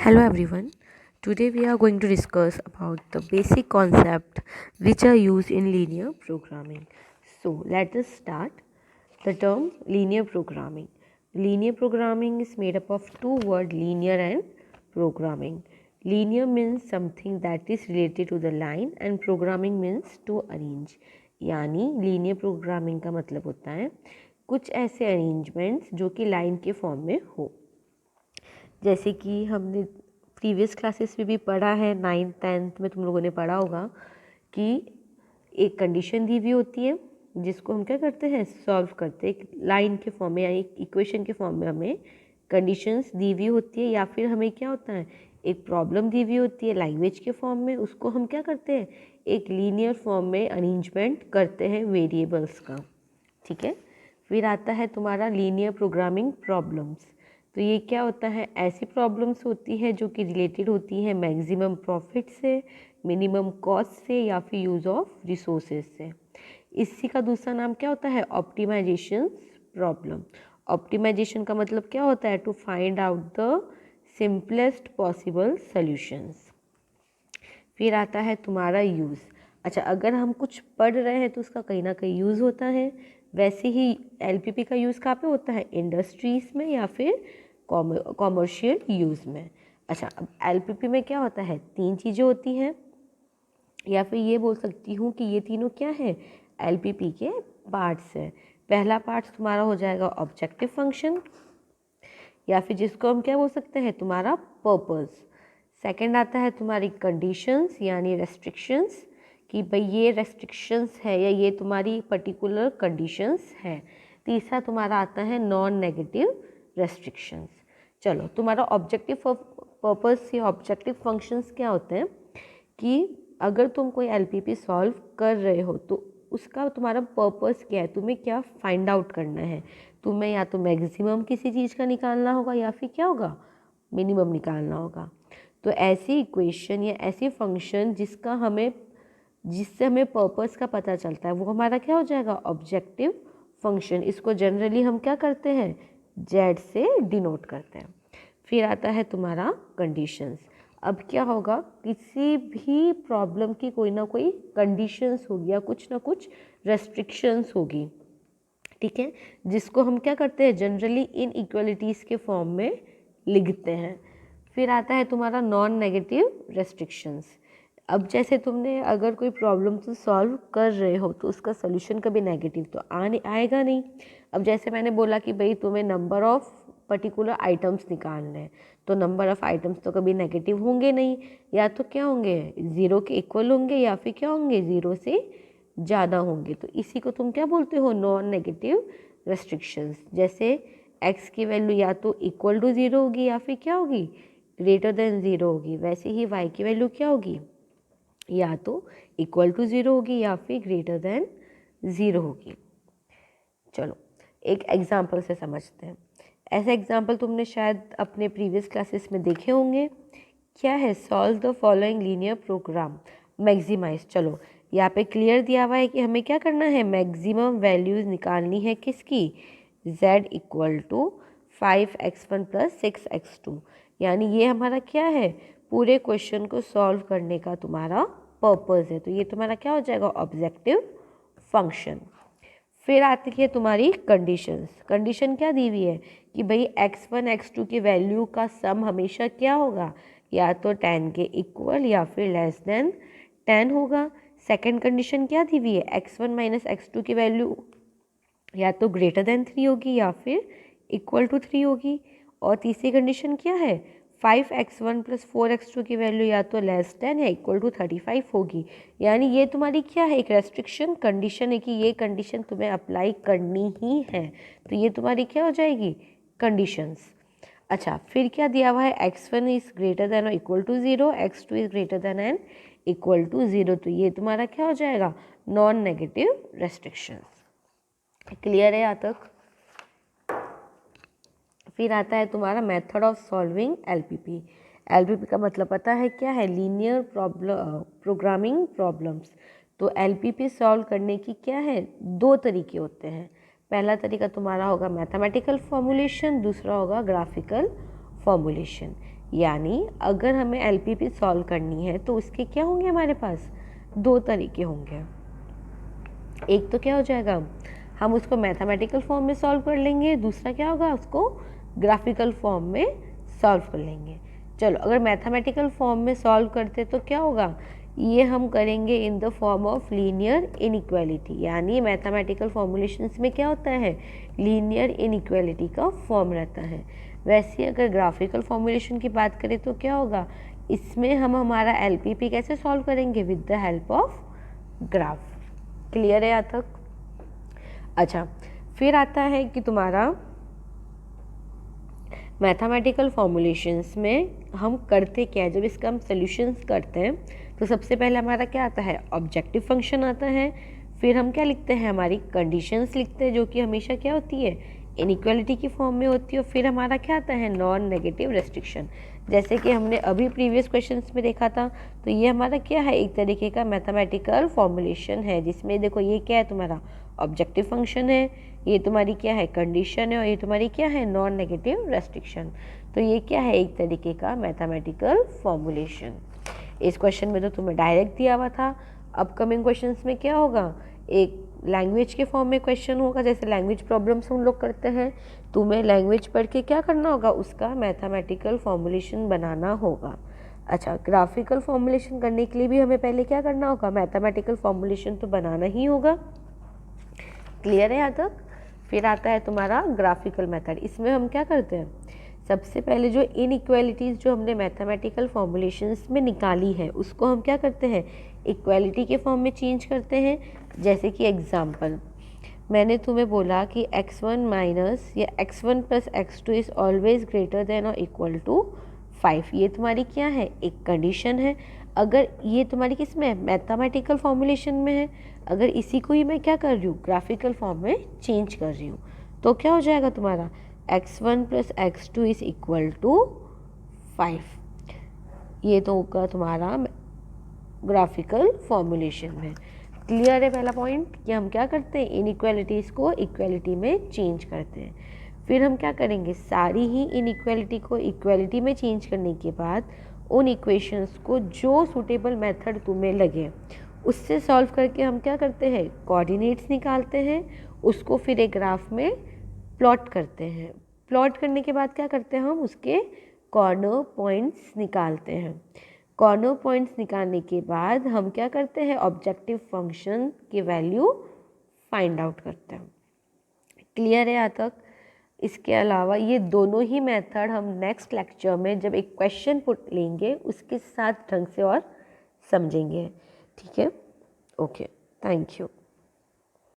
Hello everyone. Today we are going to discuss about the basic concept which are used in linear programming. So let us start. The term linear programming. Linear programming is made up of two words, linear and programming. Linear means something that is related to the line and programming means to arrange. यानी linear programming का मतलब होता है कुछ ऐसे arrangements जो कि line के form में हो। जैसे कि हमने प्रीवियस क्लासेस में भी पढ़ा है, 9th-10th में तुम लोगों ने पढ़ा होगा कि एक कंडीशन दी हुई होती है जिसको हम क्या करते हैं, सॉल्व करते हैं एक लाइन के फॉर्म में या एक इक्वेशन के फॉर्म में। हमें कंडीशंस दी हुई होती है या फिर हमें क्या होता है, एक प्रॉब्लम दी हुई होती है लैंग्वेज के फॉर्म में, उसको हम क्या करते हैं, एक लीनियर फॉर्म में अरेंजमेंट करते हैं वेरिएबल्स का। ठीक है, फिर आता है तुम्हारा लीनियर प्रोग्रामिंग प्रॉब्लम्स। तो ये क्या होता है, ऐसी प्रॉब्लम्स होती हैं जो कि रिलेटेड होती हैं मैक्सिमम प्रॉफिट से, मिनिमम कॉस्ट से या फिर यूज़ ऑफ रिसोर्सेज से। इसी का दूसरा नाम क्या होता है, ऑप्टिमाइजेशन प्रॉब्लम। ऑप्टिमाइजेशन का मतलब क्या होता है, to find out the simplest possible solutions. फिर आता है तुम्हारा यूज़। अच्छा, अगर हम कुछ पढ़ रहे हैं तो उसका कहीं ना कहीं यूज़ होता है। वैसे ही एलपीपी का यूज़ कहाँ पे होता है, इंडस्ट्रीज़ में या फिर कॉमर्शियल यूज़ में। अच्छा, अब एलपीपी में क्या होता है, तीन चीज़ें होती हैं, या फिर ये बोल सकती हूँ कि ये तीनों क्या है, एलपीपी के पार्ट्स है। पहला पार्ट तुम्हारा हो जाएगा ऑब्जेक्टिव फंक्शन, या फिर जिसको हम क्या बोल सकते हैं, तुम्हारा पर्पस। सेकंड आता है तुम्हारी कंडीशंस यानी रेस्ट्रिक्शंस, कि भाई ये रेस्ट्रिक्शंस है या ये तुम्हारी पर्टिकुलर कंडीशंस है। तीसरा तुम्हारा आता है नॉन नेगेटिव रेस्ट्रिक्शंस। चलो, तुम्हारा ऑब्जेक्टिव पर्पस या ऑब्जेक्टिव फंक्शंस क्या होते हैं कि अगर तुम कोई एलपीपी सॉल्व कर रहे हो तो उसका तुम्हारा पर्पस क्या है, तुम्हें क्या फाइंड आउट करना है। तुम्हें या तो मैक्सिमम किसी चीज़ का निकालना होगा या फिर क्या होगा, मिनिमम निकालना होगा। तो ऐसी इक्वेशन या ऐसी फंक्शन जिससे हमें पर्पस का पता चलता है वो हमारा क्या हो जाएगा, ऑब्जेक्टिव फंक्शन। इसको जनरली हम क्या करते हैं, जेड से डिनोट करते हैं। फिर आता है तुम्हारा कंडीशंस। अब क्या होगा, किसी भी प्रॉब्लम की कोई ना कोई कंडीशंस होगी या कुछ ना कुछ रेस्ट्रिक्शंस होगी। ठीक है, जिसको हम क्या करते हैं, जनरली इन इक्वलिटीज़ के फॉर्म में लिखते हैं। फिर आता है तुम्हारा नॉन नेगेटिव रेस्ट्रिक्शंस। अब जैसे तुमने अगर कोई प्रॉब्लम तो सॉल्व कर रहे हो तो उसका सोल्यूशन कभी नेगेटिव तो आएगा नहीं। अब जैसे मैंने बोला कि भाई तुम्हें नंबर ऑफ़ पर्टिकुलर आइटम्स निकालने हैं, तो नंबर ऑफ़ आइटम्स तो कभी नेगेटिव होंगे नहीं, या तो क्या होंगे, ज़ीरो के इक्वल होंगे या फिर क्या होंगे, ज़ीरो से ज़्यादा होंगे। तो इसी को तुम क्या बोलते हो, नॉन नेगेटिव रेस्ट्रिक्शंस। जैसे x की वैल्यू या तो इक्वल टू ज़ीरो होगी या फिर क्या होगी, ग्रेटर देन ज़ीरो होगी। वैसे ही y की वैल्यू क्या होगी, या तो इक्वल टू ज़ीरो होगी या फिर ग्रेटर देन ज़ीरो होगी। चलो एक एग्जाम्पल से समझते हैं। ऐसे एग्जाम्पल तुमने शायद अपने प्रीवियस क्लासेस में देखे होंगे। क्या है, solve the following linear program maximise. चलो यहाँ पे क्लियर दिया हुआ है कि हमें क्या करना है, मैक्सिमम वैल्यूज़ निकालनी है किसकी, z equal to 5x1 plus 6x2। यानी ये हमारा क्या है, पूरे क्वेश्चन को सॉल्व करने का तुम्हारा पर्पस है। तो ये तुम्हारा क्या हो जाएगा, ऑब्जेक्टिव फंक्शन। फिर आती है तुम्हारी कंडीशंस। कंडीशन क्या दी हुई है कि भाई x1 x2 की वैल्यू का सम हमेशा क्या होगा, या तो 10 के इक्वल या फिर लेस देन 10 होगा। सेकंड कंडीशन क्या दी हुई है, x1 माइनस x2 की वैल्यू या तो ग्रेटर देन 3 होगी या फिर इक्वल टू 3 होगी। और तीसरी कंडीशन क्या है, 5x1 प्लस 4x2 की वैल्यू या तो लेस देन या इक्वल टू 35 होगी। यानी ये तुम्हारी क्या है, एक रेस्ट्रिक्शन कंडीशन है कि ये कंडीशन तुम्हें अप्लाई करनी ही है। तो ये तुम्हारी क्या हो जाएगी, कंडीशंस। अच्छा, फिर क्या दिया हुआ है, x1 इज़ ग्रेटर देन और equal to zero, x2 is greater than and equal to zero. तो ये तुम्हारा क्या हो जाएगा, नॉन नेगेटिव रेस्ट्रिक्शंस। क्लियर है यहाँ तक। फिर आता है तुम्हारा method of solving LPP. LPP का मतलब पता है क्या है, लीनियर प्रोग्रामिंग प्रॉब्लम्स। तो एलपीपी सॉल्व करने की क्या है, दो तरीके होते हैं। पहला तरीका तुम्हारा होगा मैथमेटिकल फॉर्मूलेशन, दूसरा होगा ग्राफिकल फॉर्मूलेशन। यानी अगर हमें LPP सॉल्व करनी है तो उसके क्या होंगे, हमारे पास 2 तरीके होंगे। एक तो क्या हो जाएगा, हम उसको मैथमेटिकल फॉर्म में सॉल्व कर लेंगे, दूसरा क्या होगा, उसको ग्राफिकल फॉर्म में सॉल्व कर लेंगे। चलो, अगर मैथमेटिकल फॉर्म में सॉल्व करते तो क्या होगा, ये हम करेंगे in the form of linear inequality, यानी मैथमेटिकल फॉर्मुलेशंस में क्या होता है, लीनियर इनइक्वालिटी का फॉर्म रहता है। वैसे अगर ग्राफिकल फॉर्मुलेशन की बात करें तो क्या होगा, इसमें हम हमारा LPP कैसे सॉल्व करेंगे, with the help of graph. Clear है यहाँ तक? अच्छा, फिर आता है कि तुम्हारा मैथमेटिकल फॉर्मुलेशंस में हम करते क्या है, जब इसका हम सॉल्यूशंस करते हैं तो सबसे पहले हमारा क्या आता है, ऑब्जेक्टिव फंक्शन आता है। फिर हम क्या लिखते हैं, हमारी कंडीशंस लिखते हैं, जो कि हमेशा क्या होती है, इनइक्वालिटी की फॉर्म में होती है। और फिर हमारा क्या आता है, नॉन नेगेटिव रेस्ट्रिक्शन, जैसे कि हमने अभी प्रीवियस क्वेश्चंस में देखा था। तो ये हमारा क्या है, एक तरीके का मैथमेटिकल फॉर्मुलेशन है, जिसमें देखो ये क्या है, तुम्हारा ऑब्जेक्टिव फंक्शन है, ये तुम्हारी क्या है, कंडीशन है, और ये तुम्हारी क्या है, नॉन नेगेटिव रेस्ट्रिक्शन। तो ये क्या है, एक तरीके का मैथमेटिकल फॉर्मुलेशन। इस क्वेश्चन में तो तुम्हें डायरेक्ट दिया हुआ था। अपकमिंग क्वेश्चंस में क्या होगा, एक लैंग्वेज के फॉर्म में क्वेश्चन होगा, जैसे लैंग्वेज प्रॉब्लम्स हम लोग करते हैं। तुम्हें लैंग्वेज पढ़ के क्या करना होगा, उसका मैथमेटिकल फॉर्मुलेशन बनाना होगा। अच्छा, ग्राफिकल फॉर्मुलेशन करने के लिए भी हमें पहले क्या करना होगा, मैथमेटिकल फॉर्मुलेशन तो बनाना ही होगा। क्लियर है यहाँ तक? फिर आता है तुम्हारा ग्राफिकल मेथड। इसमें हम क्या करते हैं, सबसे पहले जो इनइक्वालिटीज़ जो हमने मैथमेटिकल फॉर्मुलेशंस में निकाली है, उसको हम क्या करते हैं, इक्वालिटी के फॉर्म में चेंज करते हैं। जैसे कि एग्जांपल, मैंने तुम्हें बोला कि x1 माइनस या x1 plus x2 is always greater than और इक्वल टू 5। ये तुम्हारी क्या है, एक कंडीशन है। अगर ये तुम्हारी किस में है, मैथमेटिकल फॉर्मुलेशन में है। अगर इसी को ही मैं क्या कर रही हूँ, ग्राफिकल फॉर्म में चेंज कर रही हूँ, तो क्या हो जाएगा तुम्हारा, x1 plus x2 is equal to 5। ये तो होगा तुम्हारा ग्राफिकल फॉर्मुलेशन में। क्लियर है पहला पॉइंट, कि हम क्या करते हैं, इनइक्वालिटीज़ को इक्वालिटी में चेंज करते हैं। फिर हम क्या करेंगे, सारी ही इनइक्वालिटी को इक्वालिटी में चेंज करने के बाद उन इक्वेशंस को जो सूटेबल मेथड तुम्हें लगे उससे सॉल्व करके हम क्या करते हैं, कोऑर्डिनेट्स निकालते हैं, उसको फिर एक ग्राफ में प्लॉट करते हैं। प्लॉट करने के बाद क्या करते हैं, हम उसके कॉर्नर पॉइंट्स निकालते हैं। कॉर्नर पॉइंट्स निकालने के बाद हम क्या करते हैं, ऑब्जेक्टिव फंक्शन की वैल्यू फाइंड आउट करते हैं। क्लियर है यहाँ तक? इसके अलावा ये दोनों ही मेथड हम नेक्स्ट लेक्चर में जब एक क्वेश्चन पुट लेंगे उसके साथ ढंग से और समझेंगे। ठीक है, ओके, थैंक यू।